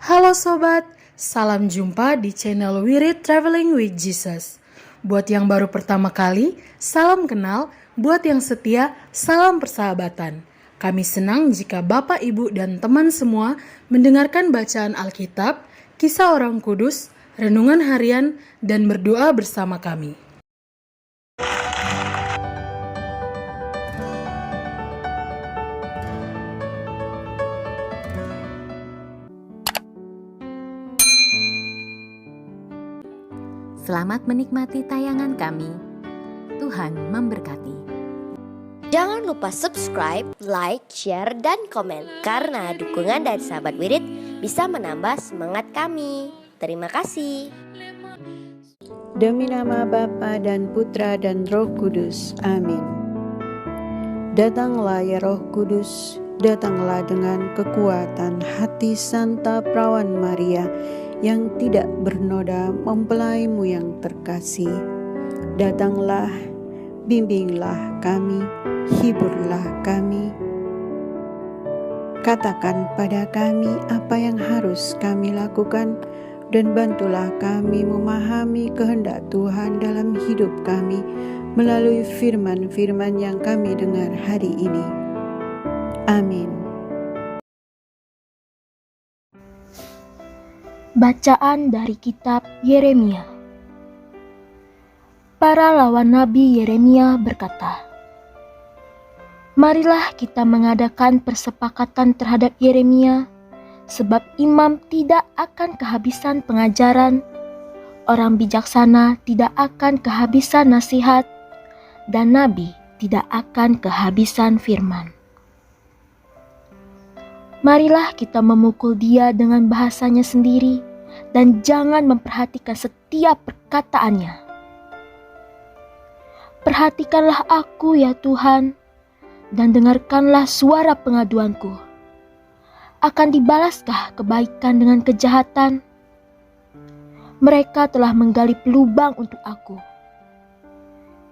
Halo sobat, salam jumpa di channel Wirid Traveling with Jesus. Buat yang baru pertama kali, salam kenal. Buat yang setia, salam persahabatan. Kami senang jika Bapak, Ibu, dan teman semua mendengarkan bacaan Alkitab, kisah orang kudus, renungan harian, dan berdoa bersama kami. Selamat menikmati tayangan kami. Tuhan memberkati. Jangan lupa subscribe, like, share, dan komen. Karena dukungan dari sahabat Wirid bisa menambah semangat kami. Terima kasih. Demi nama Bapa dan Putra dan Roh Kudus. Amin. Datanglah ya Roh Kudus, datanglah dengan kekuatan hati Santa Perawan Maria yang tidak bernoda mempelaimu yang terkasih. Datanglah, bimbinglah kami, hiburlah kami. Katakan pada kami apa yang harus kami lakukan, dan bantulah kami memahami kehendak Tuhan dalam hidup kami melalui firman-firman yang kami dengar hari ini. Amin. Bacaan dari kitab Yeremia. Para lawan Nabi Yeremia berkata, "Marilah kita mengadakan persepakatan terhadap Yeremia, sebab imam tidak akan kehabisan pengajaran, orang bijaksana tidak akan kehabisan nasihat, dan nabi tidak akan kehabisan firman. Marilah kita memukul dia dengan bahasanya sendiri dan jangan memperhatikan setiap perkataannya. Perhatikanlah aku ya Tuhan dan dengarkanlah suara pengaduanku. Akan dibalaskah kebaikan dengan kejahatan? Mereka telah menggali pelubang untuk aku.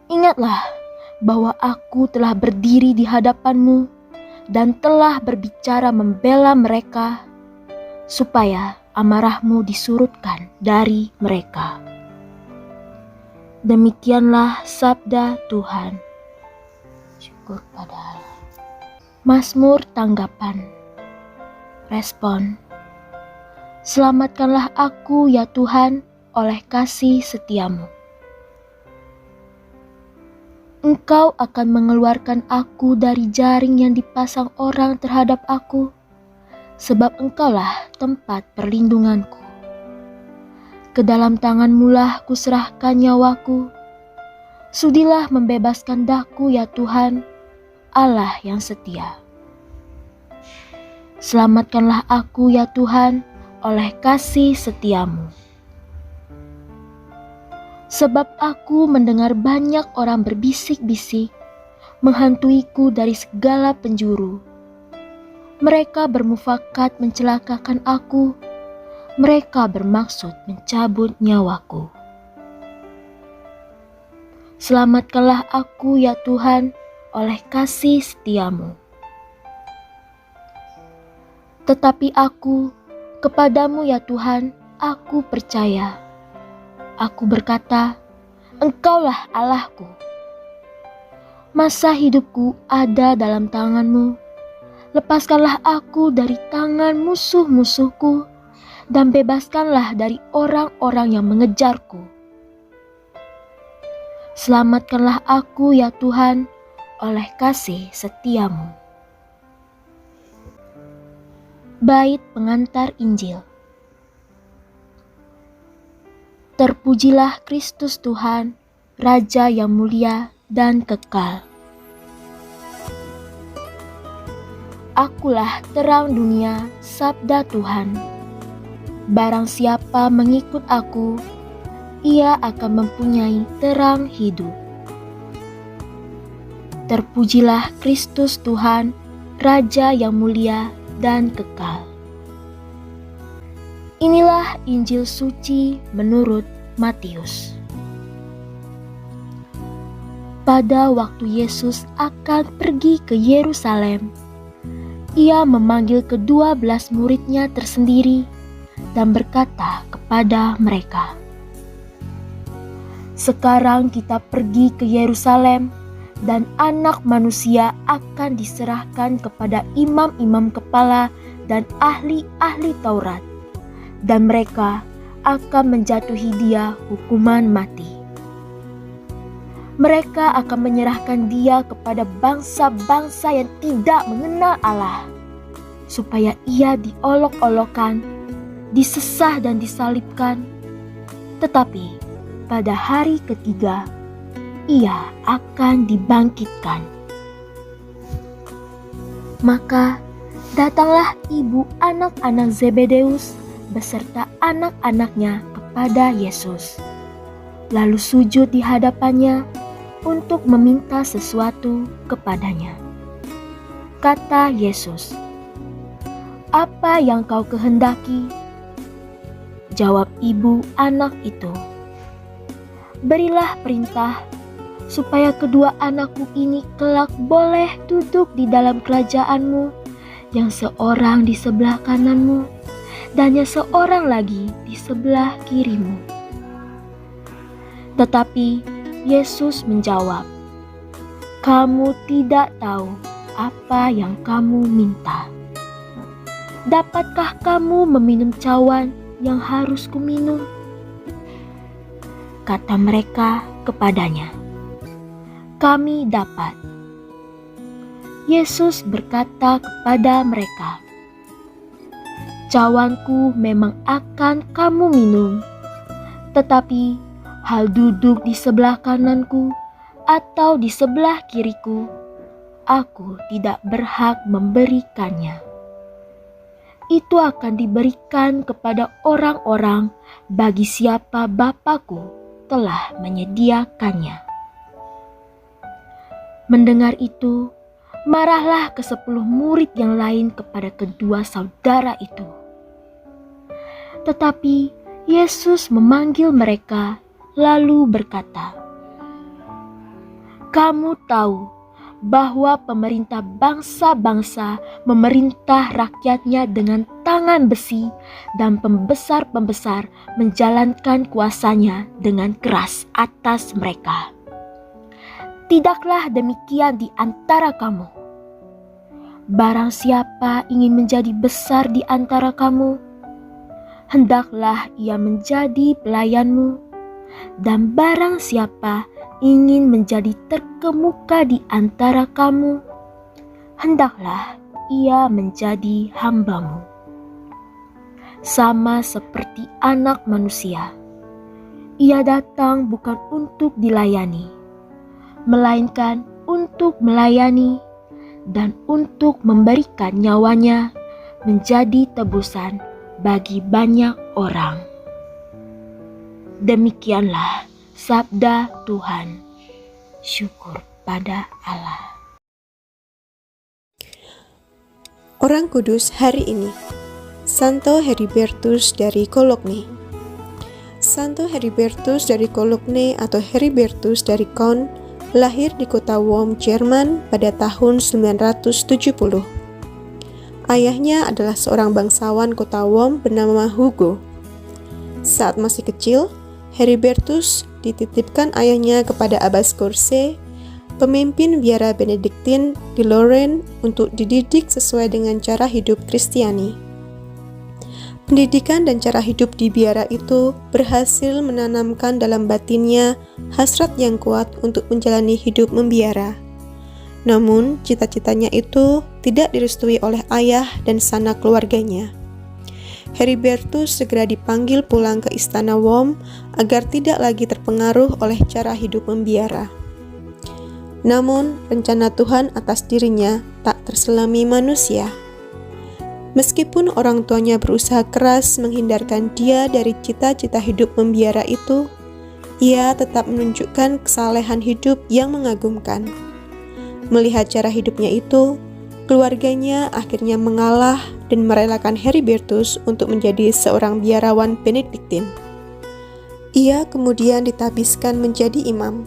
Ingatlah bahwa aku telah berdiri di hadapanmu dan telah berbicara membela mereka, supaya amarahmu disurutkan dari mereka." Demikianlah sabda Tuhan. Syukur pada Allah. Mazmur tanggapan. Respon: "Selamatkanlah aku ya Tuhan oleh kasih setiamu. Engkau akan mengeluarkan aku dari jaring yang dipasang orang terhadap aku, sebab Engkaulah tempat perlindunganku. Ke dalam tangan-Mulah kuserahkan nyawaku. Sudilah membebaskan daku ya Tuhan, Allah yang setia. Selamatkanlah aku ya Tuhan oleh kasih setiamu. Sebab aku mendengar banyak orang berbisik-bisik, menghantuiku dari segala penjuru. Mereka bermufakat mencelakakan aku, mereka bermaksud mencabut nyawaku. Selamatkanlah aku ya Tuhan oleh kasih setiamu. Tetapi aku, kepadamu ya Tuhan, aku percaya. Aku berkata, Engkaulah Allahku. Masa hidupku ada dalam tangan-Mu. Lepaskanlah aku dari tangan musuh-musuhku dan bebaskanlah dari orang-orang yang mengejarku. Selamatkanlah aku ya Tuhan oleh kasih setiamu." Bait pengantar Injil. Terpujilah Kristus Tuhan, Raja yang mulia dan kekal. Akulah terang dunia, sabda Tuhan. Barang siapa mengikut aku, ia akan mempunyai terang hidup. Terpujilah Kristus Tuhan, Raja yang mulia dan kekal. Inilah Injil suci menurut Matius. Pada waktu Yesus akan pergi ke Yerusalem, Ia memanggil ke-12 muridnya tersendiri dan berkata kepada mereka, "Sekarang kita pergi ke Yerusalem, dan Anak Manusia akan diserahkan kepada imam-imam kepala dan ahli-ahli Taurat, dan mereka akan menjatuhi Dia hukuman mati. Mereka akan menyerahkan Dia kepada bangsa-bangsa yang tidak mengenal Allah, supaya Ia diolok-olokkan, disesah dan disalibkan. Tetapi pada hari ketiga, Ia akan dibangkitkan." Maka datanglah ibu anak-anak Zebedeus beserta anak-anaknya kepada Yesus, lalu sujud di hadapannya untuk meminta sesuatu kepadanya. Kata Yesus, "Apa yang kau kehendaki?" Jawab ibu anak itu, "Berilah perintah supaya kedua anakku ini kelak boleh duduk di dalam kerajaan-Mu, yang seorang di sebelah kanan-Mu dan yang seorang lagi di sebelah kiri-Mu." Tetapi Yesus menjawab, "Kamu tidak tahu apa yang kamu minta. Dapatkah kamu meminum cawan yang harus kuminum?" Kata mereka kepadanya, "Kami dapat." Yesus berkata kepada mereka, "Cawanku memang akan kamu minum, tetapi hal duduk di sebelah kananku atau di sebelah kiriku, aku tidak berhak memberikannya. Itu akan diberikan kepada orang-orang bagi siapa Bapa-Ku telah menyediakannya." Mendengar itu, marahlah ke-10 murid yang lain kepada kedua saudara itu. Tetapi Yesus memanggil mereka lalu berkata, "Kamu tahu bahwa pemerintah bangsa-bangsa memerintah rakyatnya dengan tangan besi, dan pembesar-pembesar menjalankan kuasanya dengan keras atas mereka. Tidaklah demikian di antara kamu. Barang siapa ingin menjadi besar di antara kamu, hendaklah ia menjadi pelayanmu. Dan barang siapa ingin menjadi terkemuka di antara kamu, hendaklah ia menjadi hambamu. Sama seperti Anak Manusia, Ia datang bukan untuk dilayani, melainkan untuk melayani dan untuk memberikan nyawanya menjadi tebusan bagi banyak orang." Demikianlah sabda Tuhan. Syukur pada Allah. Orang kudus hari ini, Santo Heribertus dari Cologne. Santo Heribertus dari Cologne atau Heribertus dari Caen lahir di kota Worms, Jerman pada tahun 970. Ayahnya adalah seorang bangsawan kota Worms bernama Hugo. Saat masih kecil, Heribertus dititipkan ayahnya kepada Abbas Corse, pemimpin biara Benediktin di Lorraine, untuk dididik sesuai dengan cara hidup Kristiani. Pendidikan dan cara hidup di biara itu berhasil menanamkan dalam batinnya hasrat yang kuat untuk menjalani hidup membiara. Namun, cita-citanya itu tidak direstui oleh ayah dan sanak keluarganya. Heribertus segera dipanggil pulang ke istana Worms agar tidak lagi terpengaruh oleh cara hidup membiara. Namun, rencana Tuhan atas dirinya tak terselami manusia. Meskipun orang tuanya berusaha keras menghindarkan dia dari cita-cita hidup membiara itu, ia tetap menunjukkan kesalehan hidup yang mengagumkan. Melihat cara hidupnya itu, keluarganya akhirnya mengalah dan merelakan Heribertus untuk menjadi seorang biarawan Benediktin. Ia kemudian ditabiskan menjadi imam.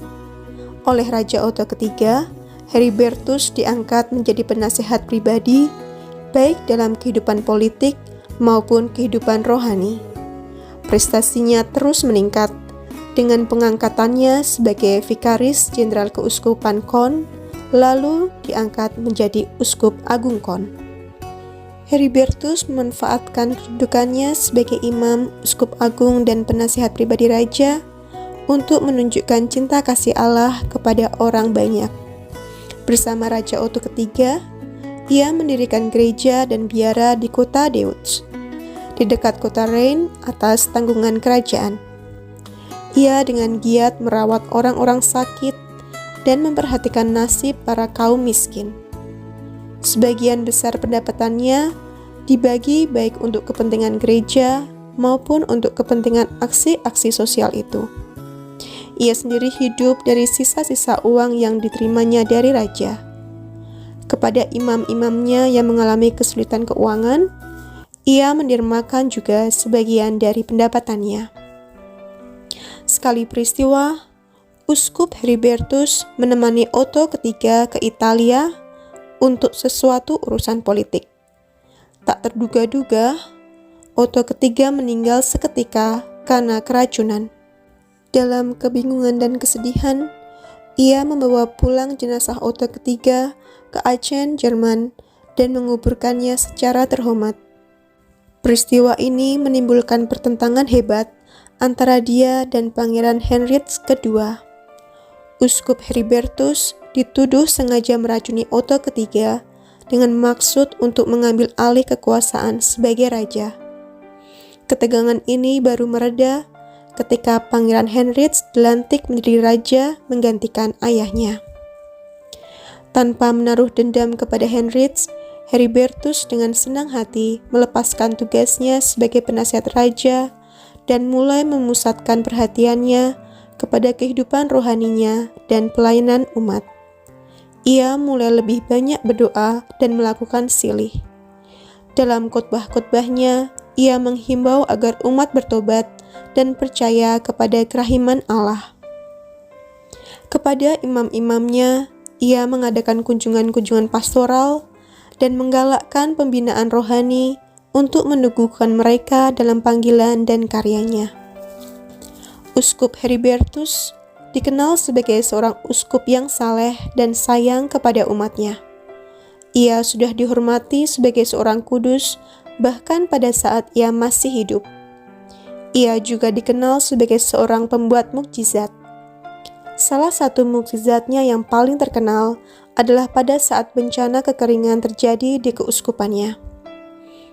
Oleh Raja Otto III, Heribertus diangkat menjadi penasehat pribadi, baik dalam kehidupan politik maupun kehidupan rohani. Prestasinya terus meningkat dengan pengangkatannya sebagai Vikaris Jenderal Keuskupan Kon, lalu diangkat menjadi Uskup Agung Kon. Heribertus memanfaatkan kedudukannya sebagai imam, uskup agung, dan penasihat pribadi raja untuk menunjukkan cinta kasih Allah kepada orang banyak. Bersama Raja Otto III, ia mendirikan gereja dan biara di kota Deutz, di dekat kota Rhein atas tanggungan kerajaan. Ia dengan giat merawat orang-orang sakit dan memperhatikan nasib para kaum miskin. Sebagian besar pendapatannya dibagi baik untuk kepentingan gereja maupun untuk kepentingan aksi-aksi sosial itu. Ia sendiri hidup dari sisa-sisa uang yang diterimanya dari raja. Kepada imam-imamnya yang mengalami kesulitan keuangan, ia mendermakan juga sebagian dari pendapatannya. Sekali peristiwa, Uskup Heribertus menemani Otto III ke Italia untuk sesuatu urusan politik. Tak terduga-duga, Otto III meninggal seketika karena keracunan. Dalam kebingungan dan kesedihan, ia membawa pulang jenazah Otto III ke Aachen, Jerman, dan menguburkannya secara terhormat. Peristiwa ini menimbulkan pertentangan hebat antara dia dan Pangeran Heinrich II. Uskup Heribertus dituduh sengaja meracuni Otto III dengan maksud untuk mengambil alih kekuasaan sebagai raja. Ketegangan ini baru mereda ketika Pangeran Heinrich dilantik menjadi raja menggantikan ayahnya. Tanpa menaruh dendam kepada Heinrich, Heribertus dengan senang hati melepaskan tugasnya sebagai penasihat raja dan mulai memusatkan perhatiannya kepada kehidupan rohaninya dan pelayanan umat. Ia mulai lebih banyak berdoa dan melakukan silih. Dalam khotbah-khotbahnya, ia menghimbau agar umat bertobat dan percaya kepada kerahiman Allah. Kepada imam-imamnya, ia mengadakan kunjungan-kunjungan pastoral dan menggalakkan pembinaan rohani untuk meneguhkan mereka dalam panggilan dan karyanya. Uskup Heribertus dikenal sebagai seorang uskup yang saleh dan sayang kepada umatnya. Ia sudah dihormati sebagai seorang kudus bahkan pada saat ia masih hidup. Ia juga dikenal sebagai seorang pembuat mukjizat. Salah satu mukjizatnya yang paling terkenal adalah pada saat bencana kekeringan terjadi di keuskupannya.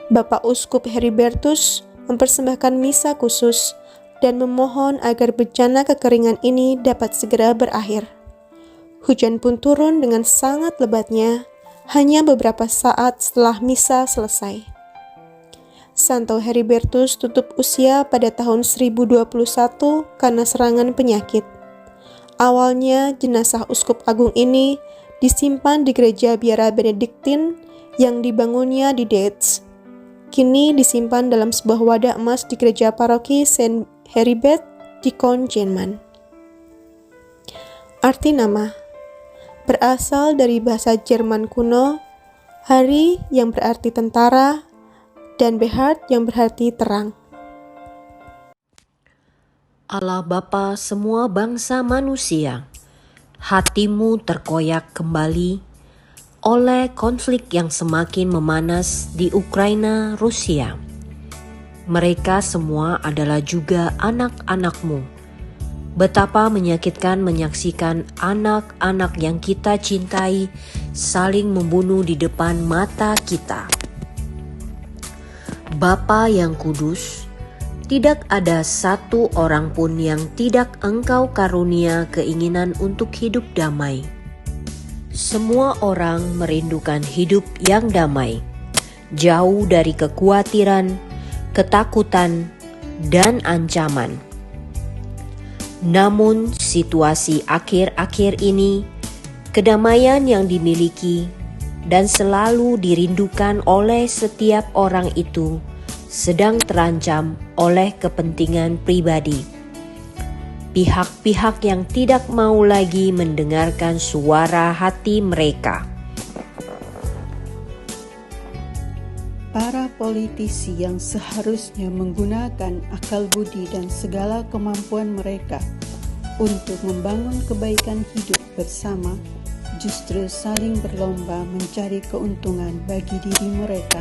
Bapak Uskup Heribertus mempersembahkan misa khusus dan memohon agar bencana kekeringan ini dapat segera berakhir. Hujan pun turun dengan sangat lebatnya, hanya beberapa saat setelah misa selesai. Santo Heribertus tutup usia pada tahun 1021 karena serangan penyakit. Awalnya jenazah uskup agung ini disimpan di gereja biara Benediktin yang dibangunnya di Deutz. Kini disimpan dalam sebuah wadah emas di gereja paroki Saint Heribert di Kon, Jerman. Arti nama berasal dari bahasa Jerman kuno, hari yang berarti tentara, dan Behard yang berarti terang. Allah Bapa semua bangsa manusia, hatimu terkoyak kembali oleh konflik yang semakin memanas di Ukraina, Rusia. Mereka semua adalah juga anak-anak-Mu. Betapa menyakitkan menyaksikan anak-anak yang kita cintai saling membunuh di depan mata kita. Bapa yang kudus, tidak ada satu orang pun yang tidak Engkau karunia keinginan untuk hidup damai. Semua orang merindukan hidup yang damai, jauh dari kekhawatiran, ketakutan, dan ancaman. Namun situasi akhir-akhir ini, kedamaian yang dimiliki dan selalu dirindukan oleh setiap orang itu sedang terancam oleh kepentingan pribadi. Pihak-pihak yang tidak mau lagi mendengarkan suara hati mereka. Para politisi yang seharusnya menggunakan akal budi dan segala kemampuan mereka untuk membangun kebaikan hidup bersama, justru saling berlomba mencari keuntungan bagi diri mereka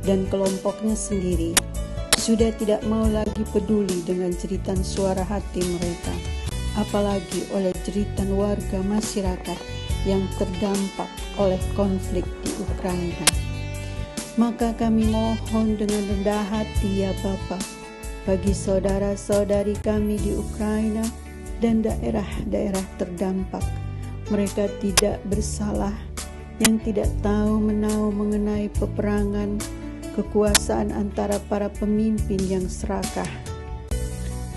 dan kelompoknya sendiri. Sudah tidak mau lagi peduli dengan jeritan suara hati mereka, apalagi oleh jeritan warga masyarakat yang terdampak oleh konflik di Ukraina. Maka kami mohon dengan rendah hati ya Bapa, bagi saudara-saudari kami di Ukraina dan daerah-daerah terdampak. Mereka tidak bersalah, yang tidak tahu menahu mengenai peperangan, kekuasaan antara para pemimpin yang serakah.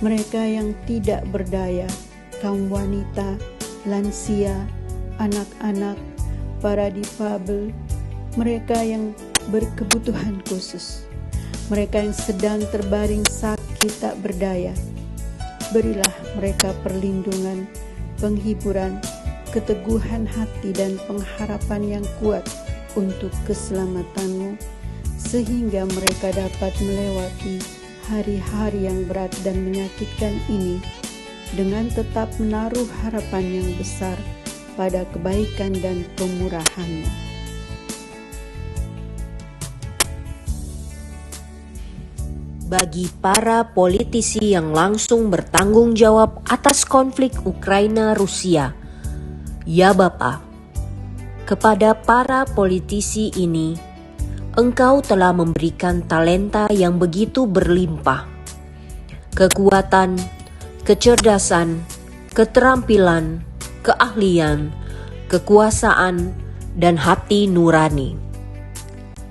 Mereka yang tidak berdaya, kaum wanita, lansia, anak-anak, para difabel, mereka yang berkebutuhan khusus, mereka yang sedang terbaring sakit tak berdaya. Berilah mereka perlindungan, penghiburan, keteguhan hati dan pengharapan yang kuat untuk keselamatan-Mu, sehingga mereka dapat melewati hari-hari yang berat dan menyakitkan ini dengan tetap menaruh harapan yang besar pada kebaikan dan kemurahan-Mu. Bagi para politisi yang langsung bertanggung jawab atas konflik Ukraina-Rusia, ya Bapa, kepada para politisi ini, Engkau telah memberikan talenta yang begitu berlimpah, kekuatan, kecerdasan, keterampilan, keahlian, kekuasaan, dan hati nurani.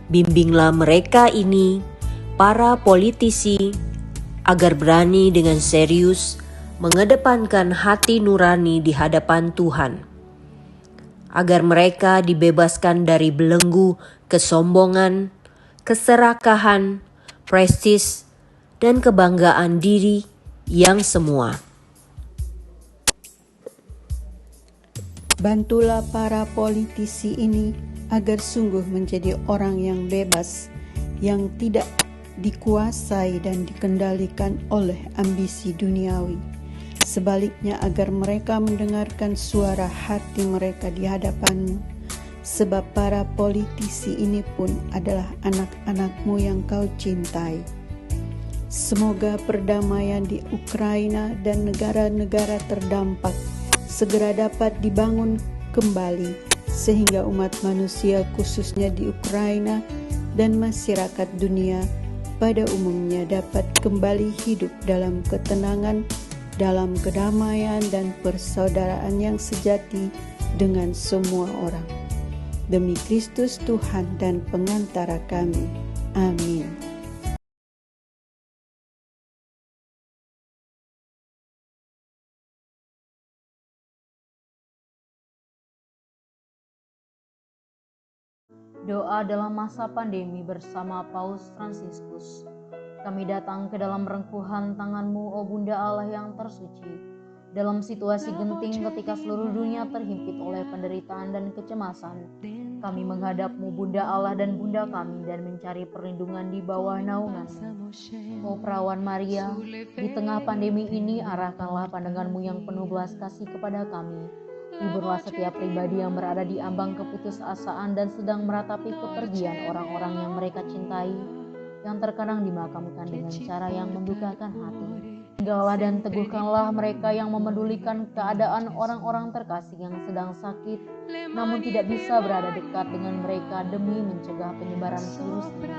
Bimbinglah mereka ini, para politisi, agar berani dengan serius mengedepankan hati nurani di hadapan Tuhan, agar mereka dibebaskan dari belenggu kesombongan, keserakahan, prestis, dan kebanggaan diri yang semua. Bantulah para politisi ini agar sungguh menjadi orang yang bebas, yang tidak dikuasai dan dikendalikan oleh ambisi duniawi. Sebaliknya agar mereka mendengarkan suara hati mereka di hadapan-Mu, sebab para politisi ini pun adalah anak-anak-Mu yang Kau cintai. Semoga perdamaian di Ukraina dan negara-negara terdampak segera dapat dibangun kembali, sehingga umat manusia khususnya di Ukraina dan masyarakat dunia pada umumnya dapat kembali hidup dalam ketenangan, dalam kedamaian dan persaudaraan yang sejati dengan semua orang. Demi Kristus Tuhan dan pengantara kami. Amin. Doa dalam masa pandemi bersama Paus Fransiskus. Kami datang ke dalam rengkuhan tangan-Mu, O Bunda Allah yang tersuci. Dalam situasi genting ketika seluruh dunia terhimpit oleh penderitaan dan kecemasan, kami menghadap-Mu, Bunda Allah dan Bunda kami, dan mencari perlindungan di bawah naungan-Mu. O Perawan Maria, di tengah pandemi ini arahkanlah pandangan-Mu yang penuh belas kasih kepada kami. Hiburlah setiap pribadi yang berada di ambang keputusasaan dan sedang meratapi kepergian orang-orang yang mereka cintai, yang terkadang dimakamkan dengan cara yang membukakan hati. Tinggallah dan teguhkanlah mereka yang memedulikan keadaan orang-orang terkasih yang sedang sakit, namun tidak bisa berada dekat dengan mereka demi mencegah penyebaran virus ini.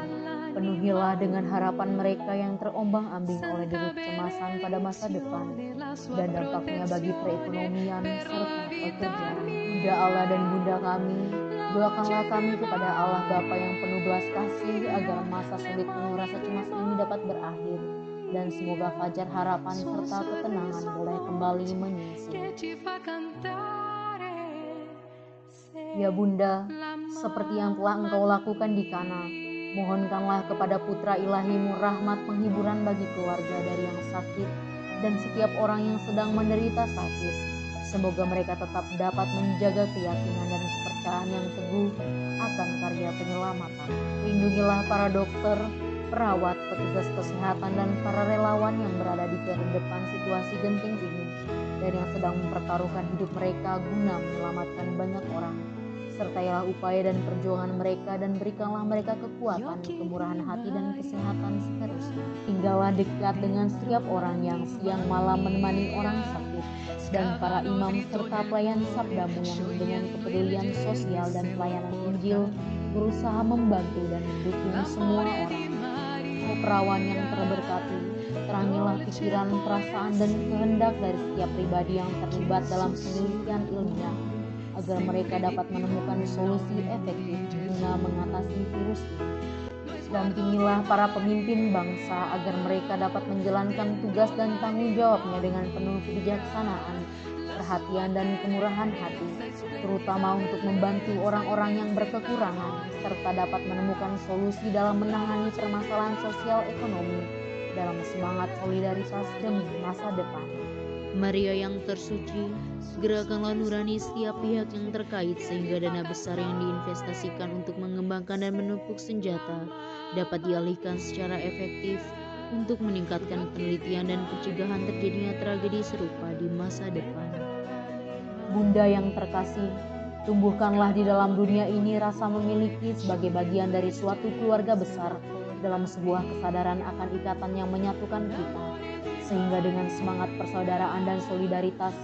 Penuhilah dengan harapan mereka yang terombang-ambing oleh deru kecemasan pada masa depan dan dampaknya bagi perekonomian serta pekerjaan. Bunda Allah dan Bunda kami, doakanlah kami kepada Allah Bapa yang penuh belas kasih agar masa sulit penuh rasa cemas ini dapat berakhir dan semoga fajar harapan serta ketenangan boleh kembali menyinsil. Ya Bunda, seperti yang telah Engkau lakukan di Kana, mohonkanlah kepada Putra Ilahi-Mu rahmat penghiburan bagi keluarga dari yang sakit dan setiap orang yang sedang menderita sakit. Semoga mereka tetap dapat menjaga keyakinan dan kepercayaan kepercayaan yang teguh akan karya penyelamatan. Lindungilah para dokter, perawat, petugas kesehatan, dan para relawan yang berada di terdepan situasi genting ini dan yang sedang mempertaruhkan hidup mereka guna menyelamatkan banyak orang. Sertailah upaya dan perjuangan mereka dan berikanlah mereka kekuatan, kemurahan hati, dan kesehatan seterusnya. Tinggallah dekat dengan setiap orang yang siang malam menemani orang sakit dan para imam serta pelayan sabdamu yang dengan kepedulian sosial dan pelayanan Injil berusaha membantu dan mendukung semua orang. Oh perawan yang terberkati, terangilah pikiran, perasaan, dan kehendak dari setiap pribadi yang terlibat dalam penelitian ilmiah agar mereka dapat menemukan solusi efektif guna mengatasi virus ini. Dampingilah para pemimpin bangsa agar mereka dapat menjalankan tugas dan tanggung jawabnya dengan penuh kebijaksanaan, perhatian, dan kemurahan hati, terutama untuk membantu orang-orang yang berkekurangan, serta dapat menemukan solusi dalam menangani permasalahan sosial ekonomi dalam semangat solidaritas demi masa depan. Maria yang tersuci, gerakanlah nurani setiap pihak yang terkait sehingga dana besar yang diinvestasikan untuk mengembangkan dan menumpuk senjata dapat dialihkan secara efektif untuk meningkatkan penelitian dan pencegahan terjadinya tragedi serupa di masa depan. Bunda yang terkasih, tumbuhkanlah di dalam dunia ini rasa memiliki sebagai bagian dari suatu keluarga besar dalam sebuah kesadaran akan ikatan yang menyatukan kita, sehingga dengan semangat persaudaraan dan solidaritas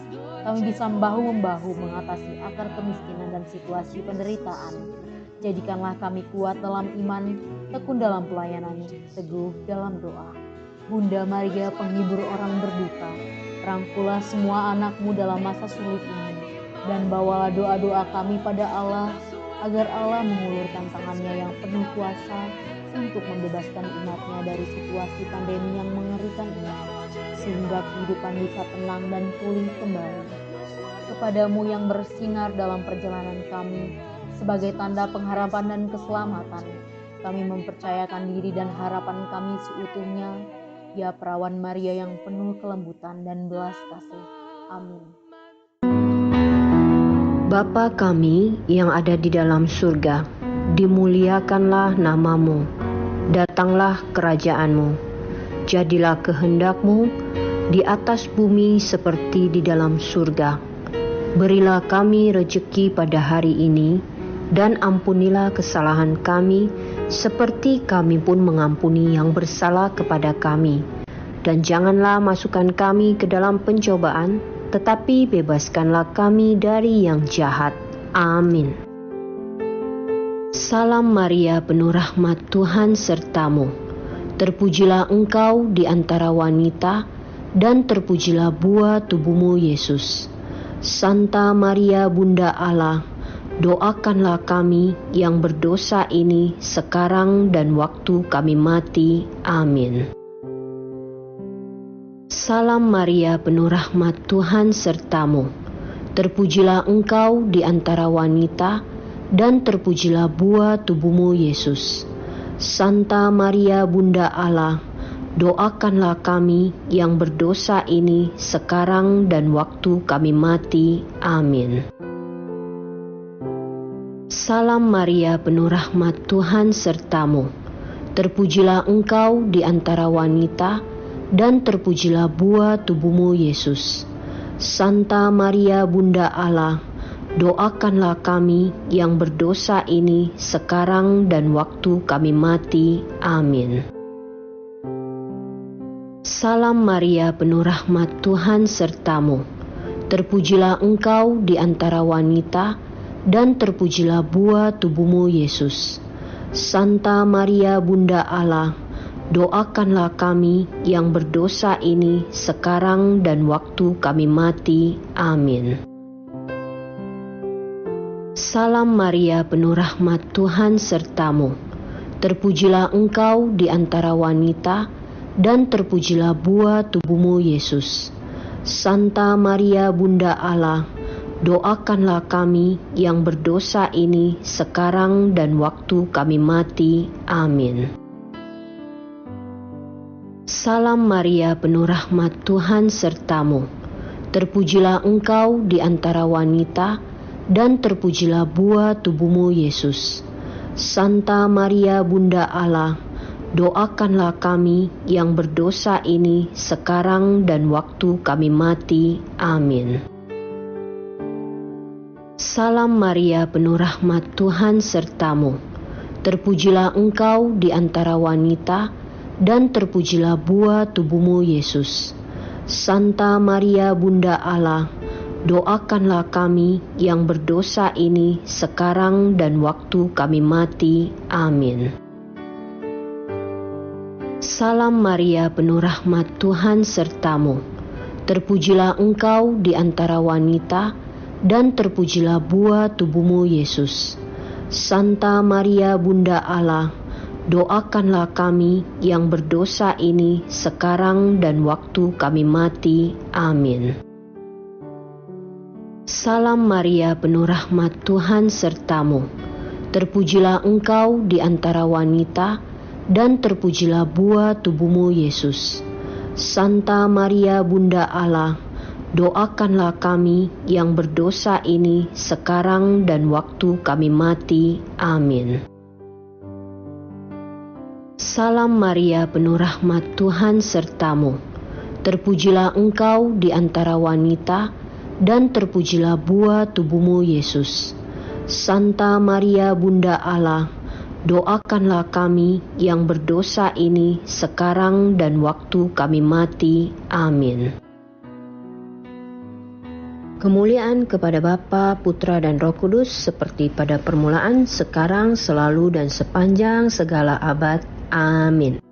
kami bisa bahu-membahu mengatasi akar kemiskinan dan situasi penderitaan. Jadikanlah kami kuat dalam iman, tekun dalam pelayanan, teguh dalam doa. Bunda Maria, penghibur orang berduka, rangkulah semua anakmu dalam masa sulit ini, dan bawalah doa-doa kami pada Allah, agar Allah mengulurkan tangannya yang penuh kuasa untuk membebaskan umatnya dari situasi pandemi yang mengerikan ini, sehingga kehidupan bisa tenang dan pulih kembali. Kepadamu yang bersinar dalam perjalanan kami, sebagai tanda pengharapan dan keselamatan, kami mempercayakan diri dan harapan kami seutuhnya, ya perawan Maria yang penuh kelembutan dan belas kasih. Amin. Bapa kami yang ada di dalam surga, dimuliakanlah namamu, datanglah kerajaanmu, jadilah kehendakmu di atas bumi seperti di dalam surga. Berilah kami rejeki pada hari ini, dan ampunilah kesalahan kami, seperti kami pun mengampuni yang bersalah kepada kami. Dan janganlah masukkan kami ke dalam pencobaan, tetapi bebaskanlah kami dari yang jahat. Amin. Salam Maria, penuh rahmat, Tuhan sertamu. Terpujilah engkau di antara wanita, dan terpujilah buah tubuhmu Yesus. Santa Maria Bunda Allah, doakanlah kami yang berdosa ini sekarang dan waktu kami mati. Amin. Salam Maria, penuh rahmat, Tuhan sertamu. Terpujilah engkau di antara wanita, dan terpujilah buah tubuhmu Yesus. Santa Maria Bunda Allah, doakanlah kami yang berdosa ini sekarang dan waktu kami mati. Amin. Salam Maria, penuh rahmat, Tuhan sertamu. Terpujilah engkau di antara wanita, dan terpujilah buah tubuhmu Yesus. Santa Maria Bunda Allah, doakanlah kami yang berdosa ini sekarang dan waktu kami mati. Amin. Salam Maria, penuh rahmat, Tuhan sertamu. Terpujilah engkau di antara wanita, dan terpujilah buah tubuhmu Yesus. Santa Maria Bunda Allah, doakanlah kami yang berdosa ini sekarang dan waktu kami mati. Amin. Salam Maria, penuh rahmat, Tuhan sertamu. Terpujilah engkau di antara wanita, dan terpujilah buah tubuhmu Yesus. Santa Maria Bunda Allah, doakanlah kami yang berdosa ini sekarang dan waktu kami mati. Amin. Salam Maria, penuh rahmat, Tuhan sertamu. Terpujilah engkau di antara wanita, dan terpujilah buah tubuhmu Yesus. Santa Maria Bunda Allah, doakanlah kami yang berdosa ini sekarang dan waktu kami mati. Amin. Salam Maria, penuh rahmat, Tuhan sertamu. Terpujilah engkau di antara wanita, dan terpujilah buah tubuhmu Yesus. Santa Maria Bunda Allah, doakanlah kami yang berdosa ini sekarang dan waktu kami mati. Amin. Salam Maria, penuh rahmat, Tuhan sertamu. Terpujilah engkau di antara wanita, dan terpujilah buah tubuhmu Yesus. Santa Maria Bunda Allah, doakanlah kami yang berdosa ini sekarang dan waktu kami mati. Amin. Salam Maria, penuh rahmat, Tuhan sertamu. Terpujilah engkau di antara wanita, dan terpujilah buah tubuhmu Yesus. Santa Maria Bunda Allah, doakanlah kami yang berdosa ini sekarang dan waktu kami mati. Amin. Salam Maria, penuh rahmat, Tuhan sertamu. Terpujilah engkau di antara wanita, dan terpujilah buah tubuhmu Yesus. Santa Maria Bunda Allah, doakanlah kami yang berdosa ini sekarang dan waktu kami mati. Amin. Kemuliaan kepada Bapa, Putra, dan Roh Kudus, seperti pada permulaan, sekarang, selalu, dan sepanjang segala abad. Amin.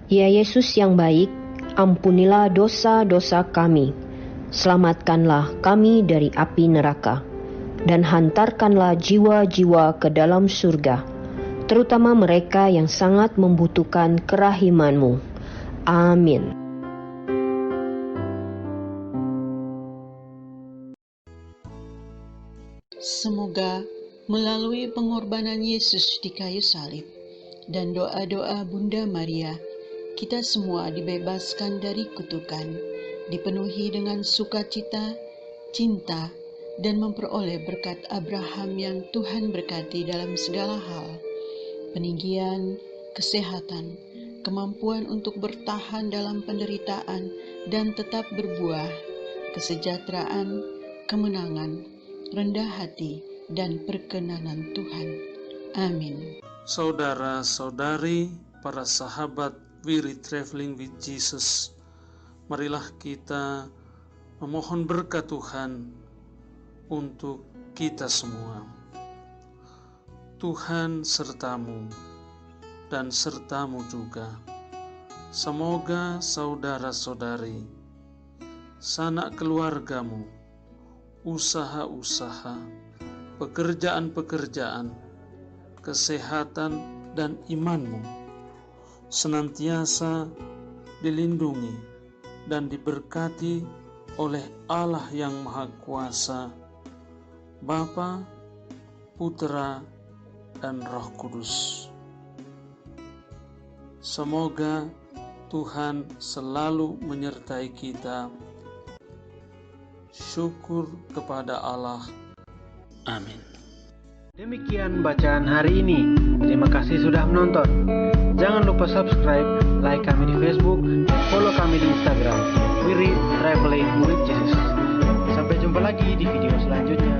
Ya Yesus yang baik, ampunilah dosa-dosa kami, selamatkanlah kami dari api neraka, dan hantarkanlah jiwa-jiwa ke dalam surga, terutama mereka yang sangat membutuhkan kerahiman-Mu. Amin. Semoga melalui pengorbanan Yesus di kayu salib dan doa-doa Bunda Maria, kita semua dibebaskan dari kutukan, dipenuhi dengan sukacita, cinta, dan memperoleh berkat Abraham yang Tuhan berkati dalam segala hal, peninggian, kesehatan, kemampuan untuk bertahan dalam penderitaan dan tetap berbuah, kesejahteraan, kemenangan, rendah hati, dan perkenanan Tuhan. Amin. Saudara-saudari, para sahabat Wirid Traveling with Jesus, marilah kita memohon berkat Tuhan untuk kita semua. Tuhan sertamu dan sertamu juga. Semoga saudara-saudari, sanak keluargamu, usaha-usaha, pekerjaan-pekerjaan, kesehatan, dan imanmu senantiasa dilindungi dan diberkati oleh Allah yang Maha Kuasa, Bapa, Putra, dan Roh Kudus. Semoga Tuhan selalu menyertai kita. Syukur kepada Allah. Amin. Demikian bacaan hari ini. Terima kasih sudah menonton. Jangan lupa subscribe, like kami di Facebook, dan follow kami di Instagram. Wirid Traveling with Jesus. Sampai jumpa lagi di video selanjutnya.